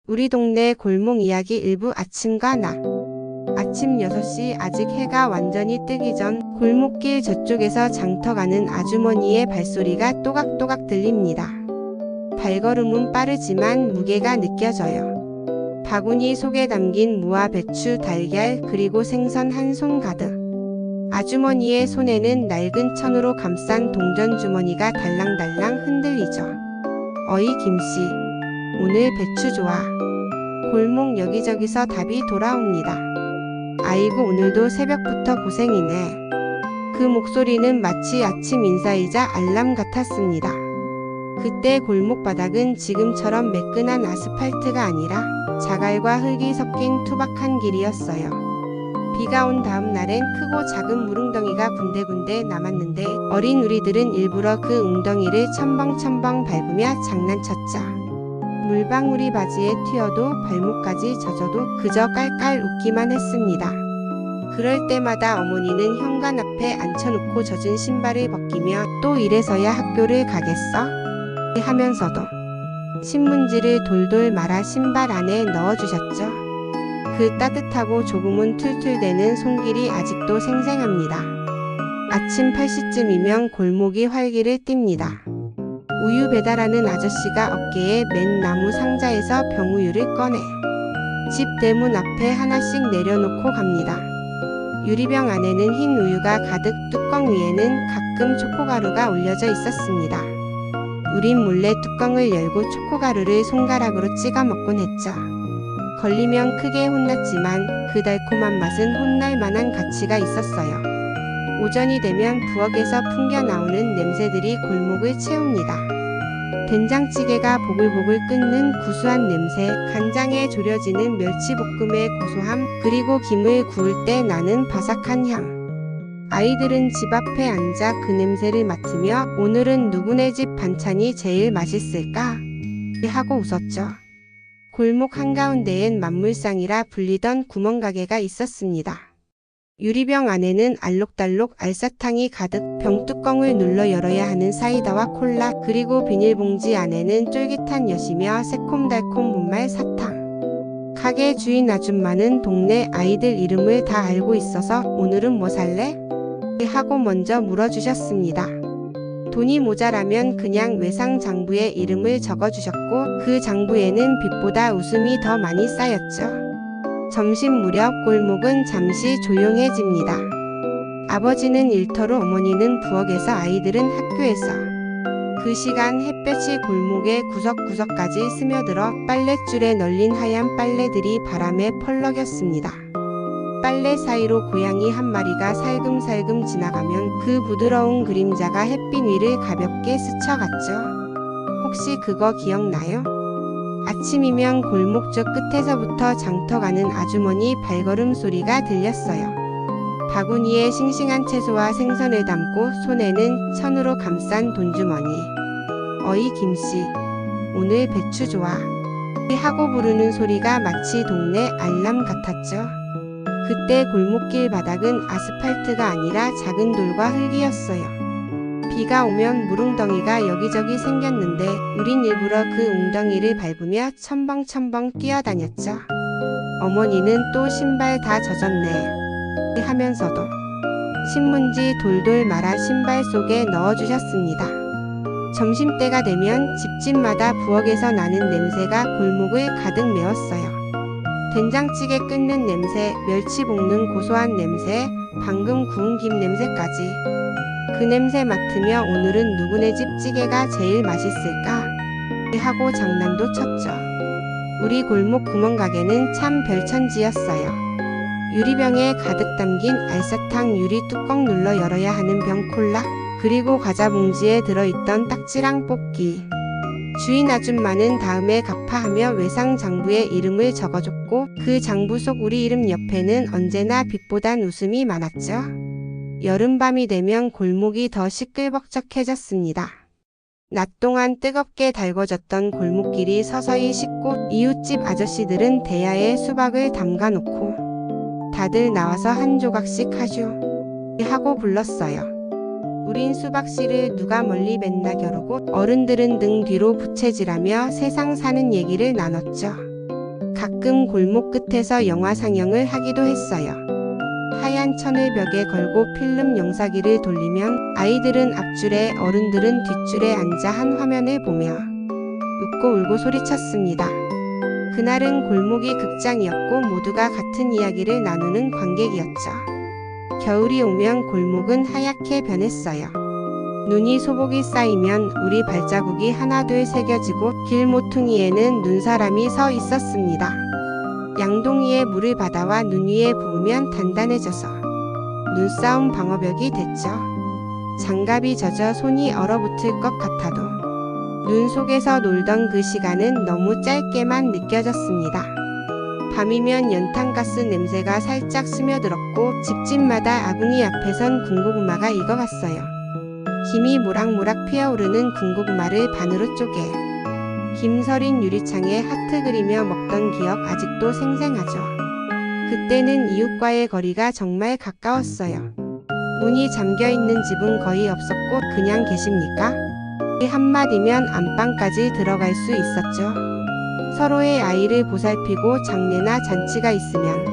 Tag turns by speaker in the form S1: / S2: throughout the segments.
S1: 우리 동네 골목 이야기 일부 아침과 나. 아침 6시 아직 해가 완전히 뜨기 전 골목길 저쪽에서 장터 가는 아주머니의 발소리가 또각또각 들립니다. 발걸음은 빠르지만 무게가 느껴져요. 바구니 속에 담긴 무와 배추, 달걀, 그리고 생선 한 손 가득. 아주머니의 손에는 낡은 천으로 감싼 동전 주머니가 달랑달랑 흔들리죠. 어이 김씨, 오늘 배추 좋아. 골목 여기저기서 답이 돌아옵니다. 아이고 오늘도 새벽부터 고생이네. 그 목소리는 마치 아침 인사이자 알람 같았습니다. 그때 골목 바닥은 지금처럼 매끈한 아스팔트가 아니라 자갈과 흙이 섞인 투박한 길이었어요. 비가 온 다음 날엔 크고 작은 물웅덩이가 군데군데 남았는데 어린 우리들은 일부러 그 웅덩이를 첨벙첨벙 밟으며 장난쳤죠. 물방울이 바지에 튀어도 발목까지 젖어도 그저 깔깔 웃기만 했습니다. 그럴 때마다 어머니는 현관 앞에 앉혀놓고 젖은 신발을 벗기며 또 이래서야 학교를 가겠어? 하면서도 신문지를 돌돌 말아 신발 안에 넣어주셨죠. 그 따뜻하고 조금은 툴툴대는 손길이 아직도 생생합니다. 아침 8시쯤이면 골목이 활기를 띱니다. 우유 배달하는 아저씨가 어깨에 맨 나무 상자에서 병우유를 꺼내 집 대문 앞에 하나씩 내려놓고 갑니다. 유리병 안에는 흰 우유가 가득, 뚜껑 위에는 가끔 초코가루가 올려져 있었습니다. 우린 몰래 뚜껑을 열고 초코가루를 손가락으로 찍어 먹곤 했죠. 걸리면 크게 혼났지만 그 달콤한 맛은 혼날 만한 가치가 있었어요. 오전이 되면 부엌에서 풍겨 나오는 냄새들이 골목을 채웁니다. 된장찌개가 보글보글 끓는 구수한 냄새, 간장에 졸여지는 멸치볶음의 고소함, 그리고 김을 구울 때 나는 바삭한 향. 아이들은 집 앞에 앉아 그 냄새를 맡으며 오늘은 누구네 집 반찬이 제일 맛있을까? 하고 웃었죠. 골목 한가운데엔 만물상이라 불리던 구멍가게가 있었습니다. 유리병 안에는 알록달록 알사탕이 가득, 병뚜껑을 눌러 열어야 하는 사이다와 콜라, 그리고 비닐봉지 안에는 쫄깃한 엿이며 새콤달콤 분말 사탕. 가게 주인 아줌마는 동네 아이들 이름을 다 알고 있어서 오늘은 뭐 살래? 하고 먼저 물어주셨습니다. 돈이 모자라면 그냥 외상 장부에 이름을 적어주셨고 그 장부에는 빛보다 웃음이 더 많이 쌓였죠. 점심 무렵 골목은 잠시 조용해집니다. 아버지는 일터로, 어머니는 부엌에서, 아이들은 학교에서. 그 시간 햇볕이 골목의 구석구석까지 스며들어 빨랫줄에 널린 하얀 빨래들이 바람에 펄럭였습니다. 빨래 사이로 고양이 한 마리가 살금살금 지나가면 그 부드러운 그림자가 햇빛 위를 가볍게 스쳐갔죠. 혹시 그거 기억나요? 아침이면 골목 저 끝에서부터 장터 가는 아주머니 발걸음 소리가 들렸어요. 바구니에 싱싱한 채소와 생선을 담고 손에는 천으로 감싼 돈주머니. 어이 김씨, 오늘 배추 좋아. 하고 부르는 소리가 마치 동네 알람 같았죠. 그때 골목길 바닥은 아스팔트가 아니라 작은 돌과 흙이었어요. 비가 오면 물웅덩이가 여기저기 생겼는데 우린 일부러 그 웅덩이를 밟으며 첨벙첨벙 뛰어다녔죠. 어머니는 또 신발 다 젖었네 하면서도 신문지 돌돌 말아 신발 속에 넣어주셨습니다. 점심때가 되면 집집마다 부엌에서 나는 냄새가 골목을 가득 메웠어요. 된장찌개 끓는 냄새, 멸치 볶는 고소한 냄새, 방금 구운 김 냄새까지. 그 냄새 맡으며 오늘은 누구네 집 찌개가 제일 맛있을까? 하고 장난도 쳤죠. 우리 골목 구멍가게는 참 별천지였어요. 유리병에 가득 담긴 알사탕, 유리 뚜껑 눌러 열어야 하는 병 콜라, 그리고 과자 봉지에 들어있던 딱지랑 뽑기. 주인 아줌마는 다음에 갚아하며 외상 장부에 이름을 적어줬고 그 장부 속 우리 이름 옆에는 언제나 빛보단 웃음이 많았죠. 여름밤이 되면 골목이 더 시끌벅적해졌습니다. 낮 동안 뜨겁게 달궈졌던 골목길이 서서히 식고 이웃집 아저씨들은 대야에 수박을 담가놓고 다들 나와서 한 조각씩 하죠 하고 불렀어요. 우린 수박씨를 누가 멀리 맨나 겨루고 어른들은 등 뒤로 부채질하며 세상 사는 얘기를 나눴죠. 가끔 골목 끝에서 영화 상영을 하기도 했어요. 하얀 천을 벽에 걸고 필름 영상기를 돌리면 아이들은 앞줄에 어른들은 뒷줄에 앉아 한 화면을 보며 웃고 울고 소리쳤습니다. 그날은 골목이 극장이었고 모두가 같은 이야기를 나누는 관객이었죠. 겨울이 오면 골목은 하얗게 변했어요. 눈이 소복이 쌓이면 우리 발자국이 하나둘 새겨지고 길 모퉁이에는 눈사람이 서 있었습니다. 양동이에 물을 받아와 눈 위에 부으면 단단해져서 눈싸움 방어벽이 됐죠. 장갑이 젖어 손이 얼어붙을 것 같아도 눈 속에서 놀던 그 시간은 너무 짧게만 느껴졌습니다. 밤이면 연탄가스 냄새가 살짝 스며들었고 집집마다 아궁이 앞에선 군고구마가 익어갔어요. 김이 모락모락 피어오르는 군고구마를 반으로 쪼개 김서린 유리창에 하트 그리며 먹던 기억 아직도 생생하죠. 그때는 이웃과의 거리가 정말 가까웠어요. 문이 잠겨있는 집은 거의 없었고 그냥 계십니까? 한마디면 안방까지 들어갈 수 있었죠. 서로의 아이를 보살피고 장례나 잔치가 있으면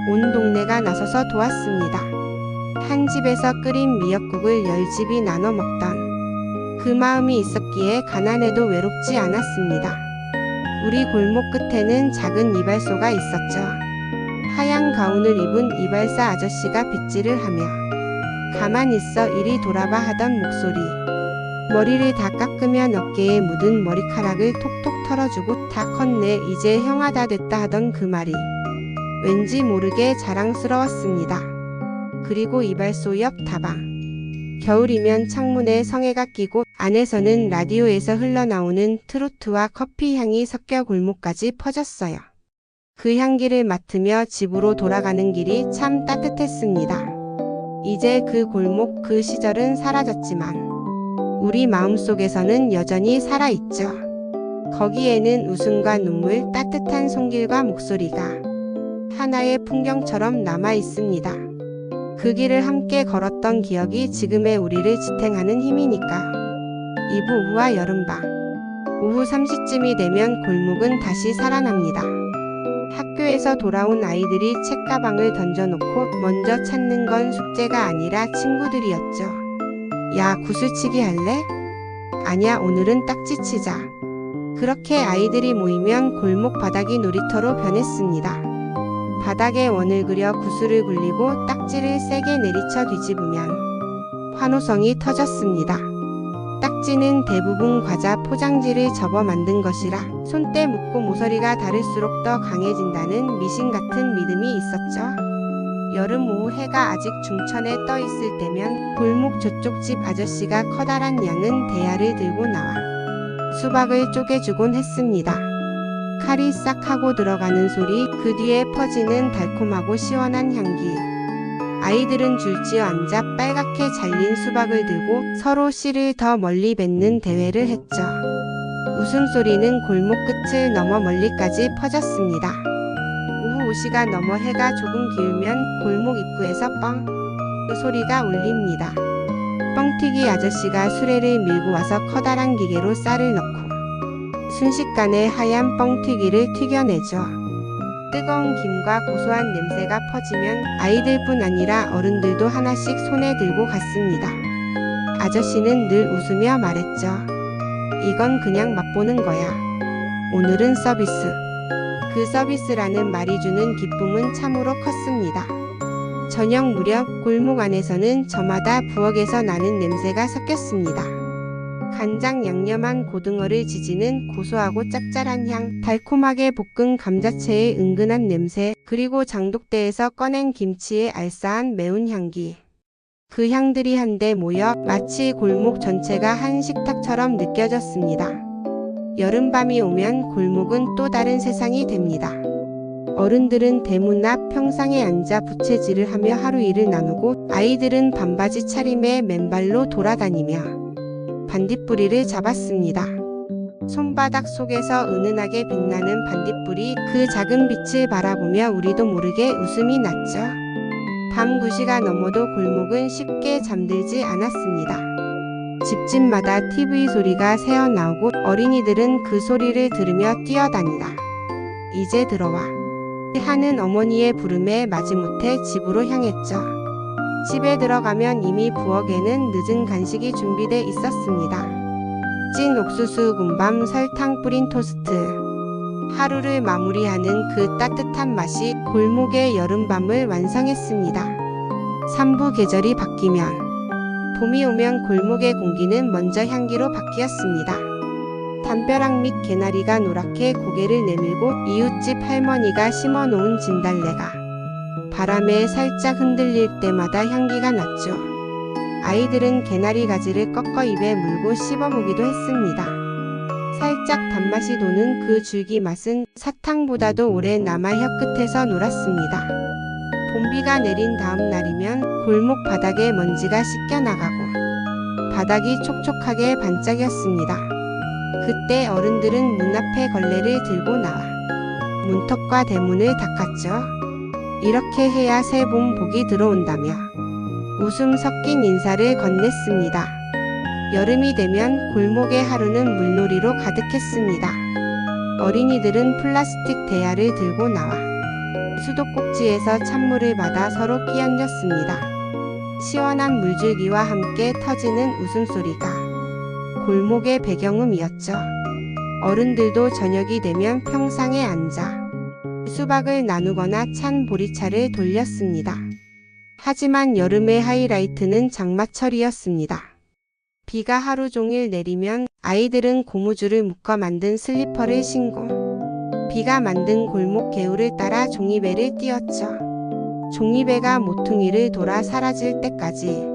S1: 온 동네가 나서서 도왔습니다. 한 집에서 끓인 미역국을 10집이 나눠 먹던 그 마음이 있었기에 가난해도 외롭지 않았습니다. 우리 골목 끝에는 작은 이발소가 있었죠. 하얀 가운을 입은 이발사 아저씨가 빗질을 하며 가만 있어 이리 돌아봐 하던 목소리. 머리를 다 깎으면 어깨에 묻은 머리카락을 톡톡 털어주고 다 컸네 이제 형아 다 됐다 하던 그 말이 왠지 모르게 자랑스러웠습니다. 그리고 이발소 옆 다방. 겨울이면 창문에 성에가 끼고 안에서는 라디오에서 흘러나오는 트로트와 커피 향이 섞여 골목까지 퍼졌어요. 그 향기를 맡으며 집으로 돌아가는 길이 참 따뜻했습니다. 이제 그 골목 그 시절은 사라졌지만 우리 마음속에서는 여전히 살아있죠. 거기에는 웃음과 눈물, 따뜻한 손길과 목소리가 하나의 풍경처럼 남아있습니다. 그 길을 함께 걸었던 기억이 지금의 우리를 지탱하는 힘이니까. 2부 우와 여름방. 오후 3시쯤이 되면 골목은 다시 살아납니다. 학교에서 돌아온 아이들이 책가방을 던져놓고 먼저 찾는 건 숙제가 아니라 친구들이었죠. 야, 구슬치기 할래? 아냐, 오늘은 딱지 치자. 그렇게 아이들이 모이면 골목 바닥이 놀이터로 변했습니다. 바닥에 원을 그려 구슬을 굴리고 딱지를 세게 내리쳐 뒤집으면 환호성이 터졌습니다. 딱지는 대부분 과자 포장지를 접어 만든 것이라 손때 묻고 모서리가 다를수록 더 강해진다는 미신 같은 믿음이 있었죠. 여름 오후 해가 아직 중천에 떠 있을 때면 골목 저쪽 집 아저씨가 커다란 양은 대야를 들고 나와 수박을 쪼개주곤 했습니다. 칼이 싹 하고 들어가는 소리, 그 뒤에 퍼지는 달콤하고 시원한 향기. 아이들은 줄지어 앉아 빨갛게 잘린 수박을 들고 서로 씨를 더 멀리 뱉는 대회를 했죠. 웃음소리는 골목 끝을 넘어 멀리까지 퍼졌습니다. 오후 5시가 넘어 해가 조금 기울면 골목 입구에서 뻥 소리가 울립니다. 뻥튀기 아저씨가 수레를 밀고 와서 커다란 기계로 쌀을 넣고 순식간에 하얀 뻥튀기를 튀겨내죠. 뜨거운 김과 고소한 냄새가 퍼지면 아이들뿐 아니라 어른들도 하나씩 손에 들고 갔습니다. 아저씨는 늘 웃으며 말했죠. 이건 그냥 맛보는 거야. 오늘은 서비스. 그 서비스라는 말이 주는 기쁨은 참으로 컸습니다. 저녁 무렵 골목 안에서는 저마다 부엌에서 나는 냄새가 섞였습니다. 간장 양념한 고등어를 지지는 고소하고 짭짤한 향, 달콤하게 볶은 감자채의 은근한 냄새, 그리고 장독대에서 꺼낸 김치의 알싸한 매운 향기. 그 향들이 한데 모여 마치 골목 전체가 한 식탁처럼 느껴졌습니다. 여름밤이 오면 골목은 또 다른 세상이 됩니다. 어른들은 대문 앞 평상에 앉아 부채질을 하며 하루 일을 나누고 아이들은 반바지 차림에 맨발로 돌아다니며 반딧불이를 잡았습니다. 손바닥 속에서 은은하게 빛나는 반딧불이 그 작은 빛을 바라보며 우리도 모르게 웃음이 났죠. 밤 9시가 넘어도 골목은 쉽게 잠들지 않았습니다. 집집마다 TV 소리가 새어나오고 어린이들은 그 소리를 들으며 뛰어다니다 이제 들어와 하는 어머니의 부름에 마지못해 집으로 향했죠. 집에 들어가면 이미 부엌에는 늦은 간식이 준비돼 있었습니다. 찐 옥수수 군밤, 설탕 뿌린 토스트. 하루를 마무리하는 그 따뜻한 맛이 골목의 여름밤을 완성했습니다. 삼부 계절이 바뀌면, 봄이 오면 골목의 공기는 먼저 향기로 바뀌었습니다. 담벼락 밑 개나리가 노랗게 고개를 내밀고 이웃집 할머니가 심어놓은 진달래가 바람에 살짝 흔들릴 때마다 향기가 났죠. 아이들은 개나리 가지를 꺾어 입에 물고 씹어보기도 했습니다. 살짝 단맛이 도는 그 줄기 맛은 사탕보다도 오래 남아 혀끝에서 놀았습니다. 봄비가 내린 다음 날이면 골목 바닥에 먼지가 씻겨나가고 바닥이 촉촉하게 반짝였습니다. 그때 어른들은 문 앞에 걸레를 들고 나와 문턱과 대문을 닦았죠. 이렇게 해야 새 봄 복이 들어온다며 웃음 섞인 인사를 건넸습니다. 여름이 되면 골목의 하루는 물놀이로 가득했습니다. 어린이들은 플라스틱 대야를 들고 나와 수도꼭지에서 찬물을 받아 서로 끼얹었습니다. 시원한 물줄기와 함께 터지는 웃음소리가 골목의 배경음이었죠. 어른들도 저녁이 되면 평상에 앉아 수박을 나누거나 찬 보리차를 돌렸습니다. 하지만 여름의 하이라이트는 장마철이었습니다. 비가 하루 종일 내리면 아이들은 고무줄을 묶어 만든 슬리퍼를 신고 비가 만든 골목 개울을 따라 종이배를 띄웠죠. 종이배가 모퉁이를 돌아 사라질 때까지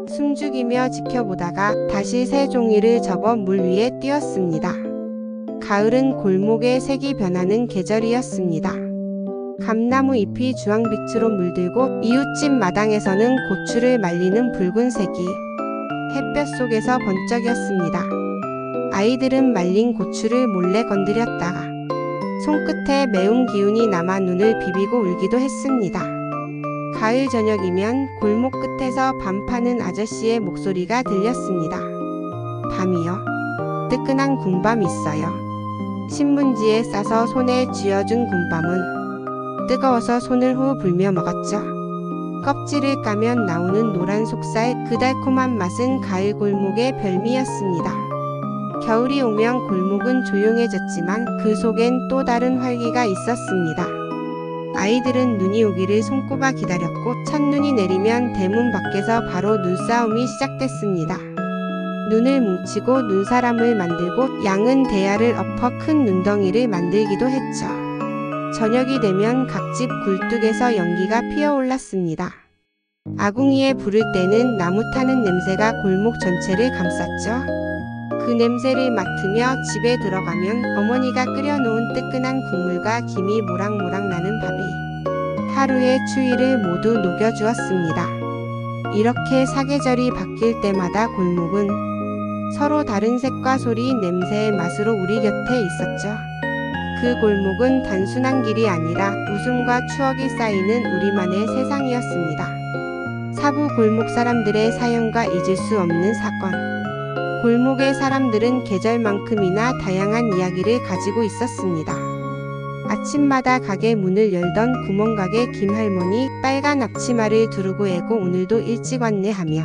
S1: 숨죽이며 지켜보다가 다시 새 종이를 접어 물 위에 띄웠습니다. 가을은 골목의 색이 변하는 계절이었습니다. 감나무 잎이 주황빛으로 물들고 이웃집 마당에서는 고추를 말리는 붉은색이 햇볕 속에서 번쩍였습니다. 아이들은 말린 고추를 몰래 건드렸다가 손끝에 매운 기운이 남아 눈을 비비고 울기도 했습니다. 가을 저녁이면 골목 끝에서 밤 파는 아저씨의 목소리가 들렸습니다. 밤이요. 뜨끈한 군밤 있어요. 신문지에 싸서 손에 쥐어준 군밤은 뜨거워서 손을 후 불며 먹었죠. 껍질을 까면 나오는 노란 속살, 그 달콤한 맛은 가을 골목의 별미였습니다. 겨울이 오면 골목은 조용해졌지만 그 속엔 또 다른 활기가 있었습니다. 아이들은 눈이 오기를 손꼽아 기다렸고 첫눈이 내리면 대문 밖에서 바로 눈싸움이 시작됐습니다. 눈을 뭉치고 눈사람을 만들고 양은 대야를 엎어 큰 눈덩이를 만들기도 했죠. 저녁이 되면 각 집 굴뚝에서 연기가 피어올랐습니다. 아궁이에 불을 때는 나무 타는 냄새가 골목 전체를 감쌌죠. 그 냄새를 맡으며 집에 들어가면 어머니가 끓여놓은 뜨끈한 국물과 김이 모락모락 나는 밥이 하루의 추위를 모두 녹여주었습니다. 이렇게 사계절이 바뀔 때마다 골목은 서로 다른 색과 소리, 냄새의 맛으로 우리 곁에 있었죠. 그 골목은 단순한 길이 아니라 웃음과 추억이 쌓이는 우리만의 세상이었습니다. 사부 골목 사람들의 사연과 잊을 수 없는 사건. 골목의 사람들은 계절만큼이나 다양한 이야기를 가지고 있었습니다. 아침마다 가게 문을 열던 구멍가게 김할머니, 빨간 앞치마를 두르고 애고 오늘도 일찍 왔네 하며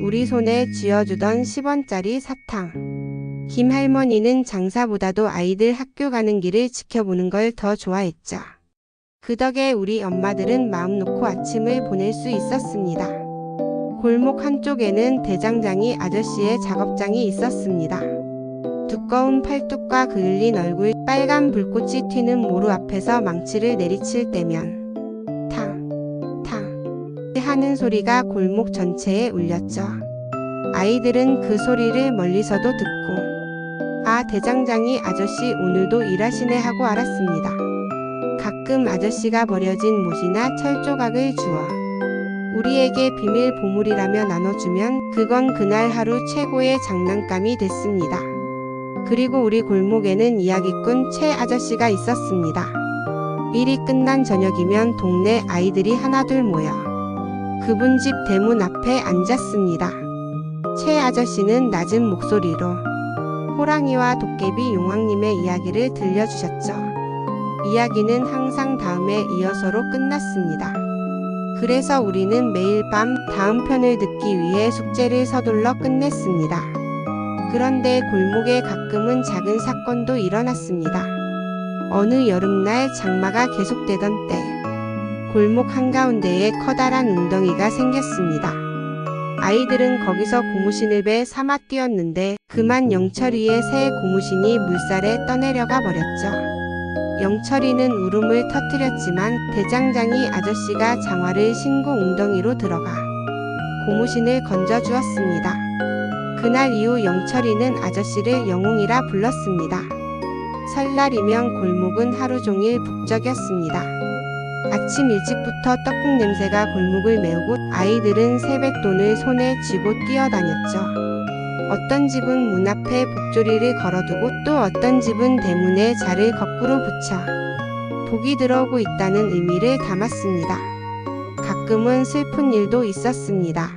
S1: 우리 손에 쥐어주던 10원짜리 사탕. 김할머니는 장사보다도 아이들 학교 가는 길을 지켜보는 걸 더 좋아했죠. 그 덕에 우리 엄마들은 마음 놓고 아침을 보낼 수 있었습니다. 골목 한쪽에는 대장장이 아저씨의 작업장이 있었습니다. 두꺼운 팔뚝과 그을린 얼굴, 빨간 불꽃이 튀는 모루 앞에서 망치를 내리칠 때면 탕, 탕 하는 소리가 골목 전체에 울렸죠. 아이들은 그 소리를 멀리서도 듣고 아, 대장장이 아저씨 오늘도 일하시네 하고 알았습니다. 가끔 아저씨가 버려진 못이나 철조각을 주어 우리에게 비밀 보물이라며 나눠주면 그건 그날 하루 최고의 장난감이 됐습니다. 그리고 우리 골목에는 이야기꾼 최 아저씨가 있었습니다. 일이 끝난 저녁이면 동네 아이들이 하나둘 모여 그분 집 대문 앞에 앉았습니다. 최 아저씨는 낮은 목소리로 호랑이와 도깨비 용왕님의 이야기를 들려주셨죠. 이야기는 항상 다음에 이어서로 끝났습니다. 그래서 우리는 매일 밤 다음 편을 듣기 위해 숙제를 서둘러 끝냈습니다. 그런데 골목에 가끔은 작은 사건도 일어났습니다. 어느 여름날 장마가 계속되던 때 골목 한가운데에 커다란 웅덩이가 생겼습니다. 아이들은 거기서 고무신을 배 삼아 뛰었는데 그만 영철이의 새 고무신이 물살에 떠내려가 버렸죠. 영철이는 울음을 터뜨렸지만 대장장이 아저씨가 장화를 신고 웅덩이로 들어가 고무신을 건져주었습니다. 그날 이후 영철이는 아저씨를 영웅이라 불렀습니다. 설날이면 골목은 하루 종일 북적였습니다. 아침 일찍부터 떡국 냄새가 골목을 메우고 아이들은 세뱃돈을 손에 쥐고 뛰어다녔죠. 어떤 집은 문 앞에 복조리를 걸어두고 또 어떤 집은 대문에 자를 거꾸로 붙여 복이 들어오고 있다는 의미를 담았습니다. 가끔은 슬픈 일도 있었습니다.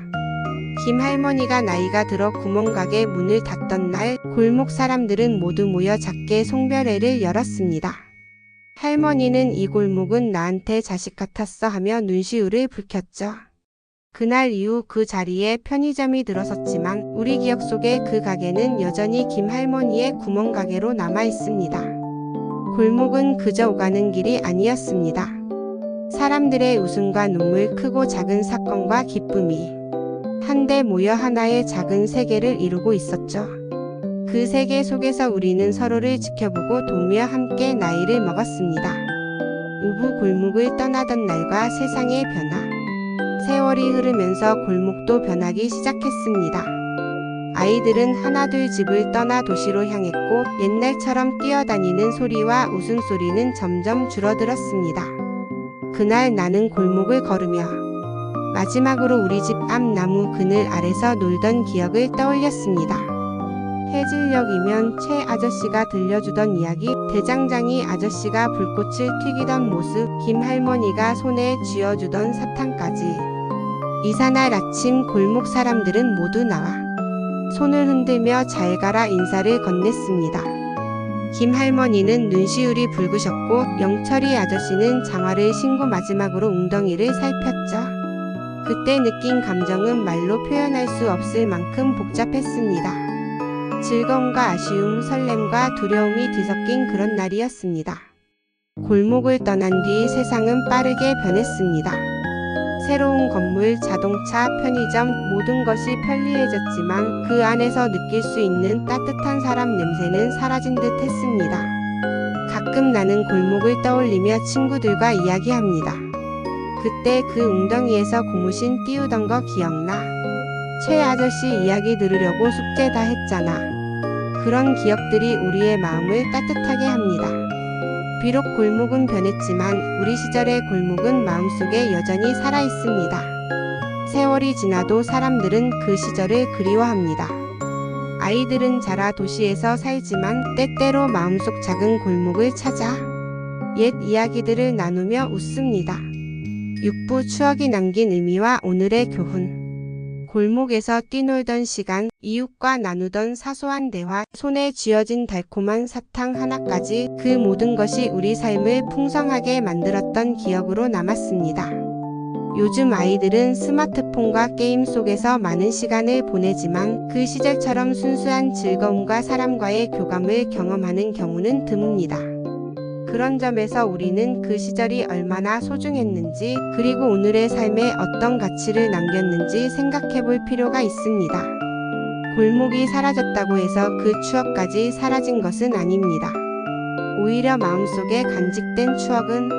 S1: 김할머니가 나이가 들어 구멍가게 문을 닫던 날 골목 사람들은 모두 모여 작게 송별회를 열었습니다. 할머니는 이 골목은 나한테 자식 같았어 하며 눈시울을 붉혔죠. 그날 이후 그 자리에 편의점이 들어섰지만 우리 기억 속에 그 가게는 여전히 김할머니의 구멍가게로 남아 있습니다. 골목은 그저 오가는 길이 아니었습니다. 사람들의 웃음과 눈물, 크고 작은 사건과 기쁨이 한데 모여 하나의 작은 세계를 이루고 있었죠. 그 세계 속에서 우리는 서로를 지켜보고 도우며 함께 나이를 먹었습니다. 우부 골목을 떠나던 날과 세상의 변화. 세월이 흐르면서 골목도 변하기 시작했습니다. 아이들은 하나둘 집을 떠나 도시로 향했고 옛날처럼 뛰어다니는 소리와 웃음소리는 점점 줄어들었습니다. 그날 나는 골목을 걸으며 마지막으로 우리 집 앞 나무 그늘 아래서 놀던 기억을 떠올렸습니다. 해질녘이면 최 아저씨가 들려주던 이야기, 대장장이 아저씨가 불꽃을 튀기던 모습, 김할머니가 손에 쥐어주던 사탕까지. 이삿날 아침 골목 사람들은 모두 나와 손을 흔들며 잘 가라 인사를 건넸습니다. 김할머니는 눈시울이 붉으셨고 영철이 아저씨는 장화를 신고 마지막으로 웅덩이를 살폈죠. 그때 느낀 감정은 말로 표현할 수 없을 만큼 복잡했습니다. 즐거움과 아쉬움, 설렘과 두려움이 뒤섞인 그런 날이었습니다. 골목을 떠난 뒤 세상은 빠르게 변했습니다. 새로운 건물, 자동차, 편의점, 모든 것이 편리해졌지만 그 안에서 느낄 수 있는 따뜻한 사람 냄새는 사라진 듯 했습니다. 가끔 나는 골목을 떠올리며 친구들과 이야기합니다. 그때 그 웅덩이에서 고무신 띄우던 거 기억나? 최 아저씨 이야기 들으려고 숙제 다 했잖아. 그런 기억들이 우리의 마음을 따뜻하게 합니다. 비록 골목은 변했지만 우리 시절의 골목은 마음속에 여전히 살아있습니다. 세월이 지나도 사람들은 그 시절을 그리워합니다. 아이들은 자라 도시에서 살지만 때때로 마음속 작은 골목을 찾아 옛 이야기들을 나누며 웃습니다. 6부 추억이 남긴 의미와 오늘의 교훈. 골목에서 뛰놀던 시간, 이웃과 나누던 사소한 대화, 손에 쥐어진 달콤한 사탕 하나까지 그 모든 것이 우리 삶을 풍성하게 만들었던 기억으로 남았습니다. 요즘 아이들은 스마트폰과 게임 속에서 많은 시간을 보내지만 그 시절처럼 순수한 즐거움과 사람과의 교감을 경험하는 경우는 드뭅니다. 그런 점에서 우리는 그 시절이 얼마나 소중했는지 그리고 오늘의 삶에 어떤 가치를 남겼는지 생각해 볼 필요가 있습니다. 골목이 사라졌다고 해서 그 추억까지 사라진 것은 아닙니다. 오히려 마음속에 간직된 추억은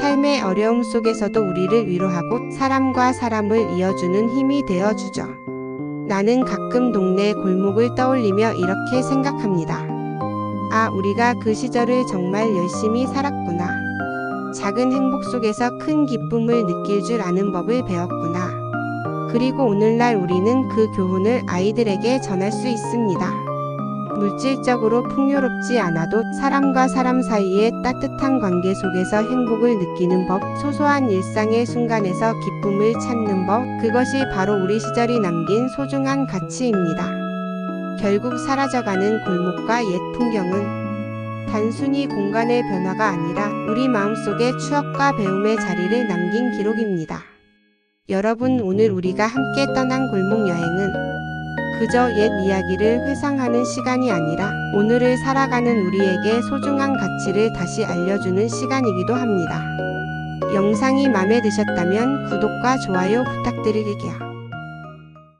S1: 삶의 어려움 속에서도 우리를 위로하고 사람과 사람을 이어주는 힘이 되어주죠. 나는 가끔 동네 골목을 떠올리며 이렇게 생각합니다. 아, 우리가 그 시절을 정말 열심히 살았구나. 작은 행복 속에서 큰 기쁨을 느낄 줄 아는 법을 배웠구나. 그리고 오늘날 우리는 그 교훈을 아이들에게 전할 수 있습니다. 물질적으로 풍요롭지 않아도 사람과 사람 사이의 따뜻한 관계 속에서 행복을 느끼는 법, 소소한 일상의 순간에서 기쁨을 찾는 법, 그것이 바로 우리 시절이 남긴 소중한 가치입니다. 결국 사라져가는 골목과 옛 풍경은 단순히 공간의 변화가 아니라 우리 마음속에 추억과 배움의 자리를 남긴 기록입니다. 여러분, 오늘 우리가 함께 떠난 골목 여행은 그저 옛 이야기를 회상하는 시간이 아니라 오늘을 살아가는 우리에게 소중한 가치를 다시 알려주는 시간이기도 합니다. 영상이 마음에 드셨다면 구독과 좋아요 부탁드릴게요.